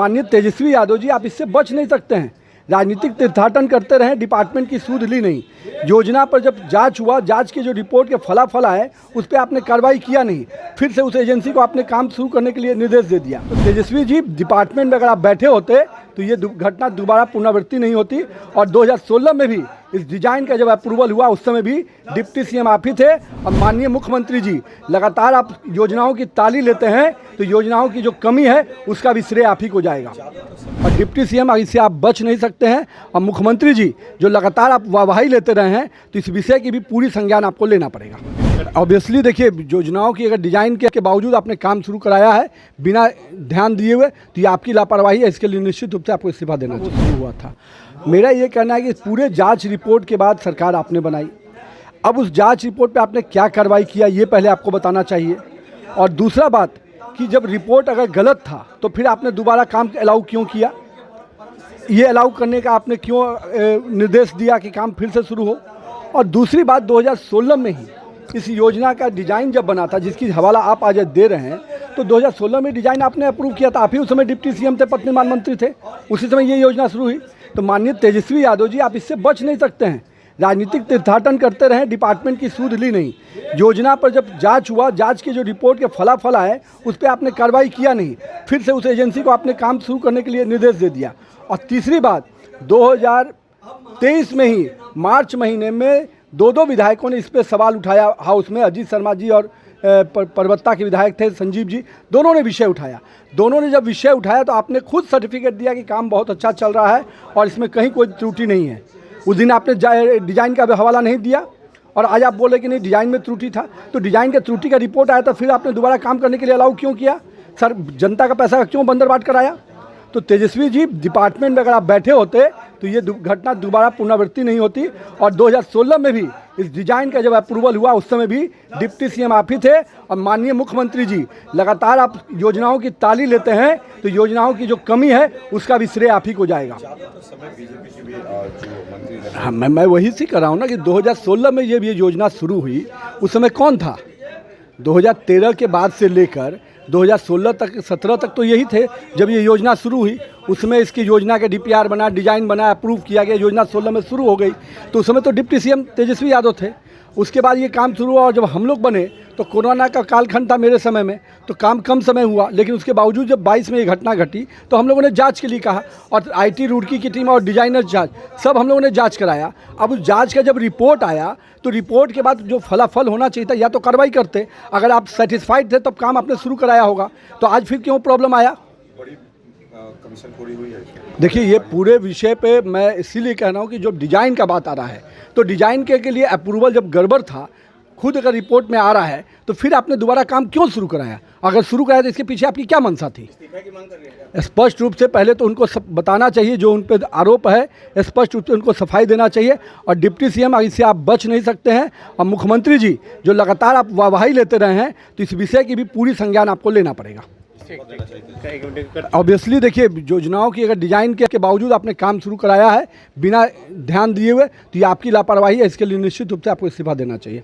माननीय तेजस्वी यादव जी, आप इससे बच नहीं सकते हैं। राजनीतिक तीर्थाटन करते रहे, डिपार्टमेंट की सूद ली नहीं। योजना पर जब जांच हुआ, जांच की जो रिपोर्ट के फलाफल आए उस पर आपने कार्रवाई किया नहीं, फिर से उस एजेंसी को आपने काम शुरू करने के लिए निर्देश दे दिया। तो तेजस्वी जी, डिपार्टमेंट में अगर आप बैठे होते तो ये घटना दोबारा पुनरावृत्ति नहीं होती। और 2016 में भी इस डिजाइन का जब अप्रूवल हुआ उस समय भी डिप्टी सीएम आप ही थे। और माननीय मुख्यमंत्री जी, लगातार आप योजनाओं की ताली लेते हैं तो योजनाओं की जो कमी है उसका भी श्रेय आप ही को जाएगा। और डिप्टी सीएम, इससे आप बच नहीं सकते हैं। और मुख्यमंत्री जी, जो लगातार आप वाहवाही लेते रहे हैं, तो इस विषय की भी पूरी संज्ञान आपको लेना पड़ेगा। ऑब्वियसली देखिए, योजनाओं की अगर डिजाइन के बावजूद आपने काम शुरू कराया है बिना ध्यान दिए हुए, तो ये आपकी लापरवाही है। इसके लिए निश्चित रूप से आपको इस्तीफा देना चाहिए। हुआ था, मेरा ये कहना है कि पूरे जांच रिपोर्ट के बाद सरकार आपने बनाई। अब उस जांच रिपोर्ट पे आपने क्या कार्रवाई किया ये पहले आपको बताना चाहिए। और दूसरा बात कि जब रिपोर्ट अगर गलत था तो फिर आपने दोबारा काम अलाउ क्यों किया, ये अलाउ करने का आपने क्यों निर्देश दिया कि काम फिर से शुरू हो। और दूसरी बात, 2016 में ही इस योजना का डिज़ाइन जब बना था, जिसकी हवाला आप आज दे रहे हैं, तो 2016 में डिज़ाइन आपने अप्रूव किया था। आप ही उस समय डिप्टी सीएम थे, पथ निर्माण मंत्री थे, उसी समय ये योजना शुरू हुई। तो माननीय तेजस्वी यादव जी, आप इससे बच नहीं सकते हैं। राजनीतिक तीर्थाटन करते रहे, डिपार्टमेंट की सूद ली नहीं। योजना पर जब जांच हुआ, जांच की जो रिपोर्ट के फलाफल आए उस पर आपने कार्रवाई किया नहीं, फिर से उस एजेंसी को आपने काम शुरू करने के लिए निर्देश दे दिया। और तीसरी बात, 2023 में ही मार्च महीने में दो विधायकों ने इस पर सवाल उठाया हाउस में। अजीत शर्मा जी और परबत्ता के विधायक थे संजीव जी, दोनों ने विषय उठाया। दोनों ने जब विषय उठाया तो आपने खुद सर्टिफिकेट दिया कि काम बहुत अच्छा चल रहा है और इसमें कहीं कोई त्रुटि नहीं है। उस दिन आपने डिज़ाइन का हवाला नहीं दिया और आज आप बोले कि नहीं डिज़ाइन में त्रुटि था। तो डिज़ाइन के त्रुटि का रिपोर्ट आया तो फिर आपने दोबारा काम करने के लिए अलाउ क्यों किया? सर, जनता का पैसा क्यों बंदरबाट कराया? तो तेजस्वी जी, डिपार्टमेंट में अगर आप बैठे होते तो ये घटना दोबारा पुनरावृत्ति नहीं होती। और 2016 में भी इस डिज़ाइन का जब अप्रूवल हुआ उस समय भी डिप्टी सीएम आप ही थे। और माननीय मुख्यमंत्री जी, लगातार आप योजनाओं की ताली लेते हैं तो योजनाओं की जो कमी है उसका भी श्रेय आप ही को जाएगा। हाँ, मैं वही से कर रहा हूँ ना कि 2016 में ये योजना शुरू हुई, उस समय कौन था? 2013 के बाद से लेकर 2016 तक, 17 तक तो यही थे जब ये योजना शुरू हुई। उसमें इसकी योजना के डीपीआर बना, डिज़ाइन बना, अप्रूव किया गया, योजना 16 में शुरू हो गई। तो उस समय तो डिप्टी सीएम तेजस्वी यादव थे। उसके बाद ये काम शुरू हुआ और जब हम लोग बने तो कोरोना का कालखंड था मेरे समय में, तो काम कम समय हुआ। लेकिन उसके बावजूद जब 22 में ये घटना घटी तो हम लोगों ने जांच के लिए कहा और आईटी रुड़की की टीम और डिजाइनर जांच सब हम लोगों ने जांच कराया। अब उस जांच का जब रिपोर्ट आया तो रिपोर्ट के बाद जो फलाफल होना चाहिए था या तो कार्रवाई करते, अगर आप सेटिस्फाइड थे तब काम आपने शुरू कराया होगा। तो आज फिर क्यों प्रॉब्लम आया? देखिए, ये पूरे विषय पे मैं इसीलिए कह रहा हूँ कि जो डिज़ाइन का बात आ रहा है, तो डिज़ाइन के लिए अप्रूवल जब गड़बड़ था, खुद अगर रिपोर्ट में आ रहा है तो फिर आपने दोबारा काम क्यों शुरू कराया? अगर शुरू कराया तो इसके पीछे आपकी क्या मंशा थी? स्पष्ट रूप से पहले तो उनको बताना चाहिए, जो उन पर आरोप है स्पष्ट रूप से उनको सफाई देना चाहिए। और डिप्टी सीएम, इससे आप बच नहीं सकते हैं। और मुख्यमंत्री जी, जो लगातार आप वाहवाही लेते रहे हैं, तो इस विषय की भी पूरी संज्ञान आपको लेना पड़ेगा। ऑब्वियसली देखिए, योजनाओं की अगर डिज़ाइन के बावजूद आपने काम शुरू कराया है बिना ध्यान दिए हुए, तो ये आपकी लापरवाही है। इसके लिए निश्चित रूप से आपको इस्तीफा देना चाहिए।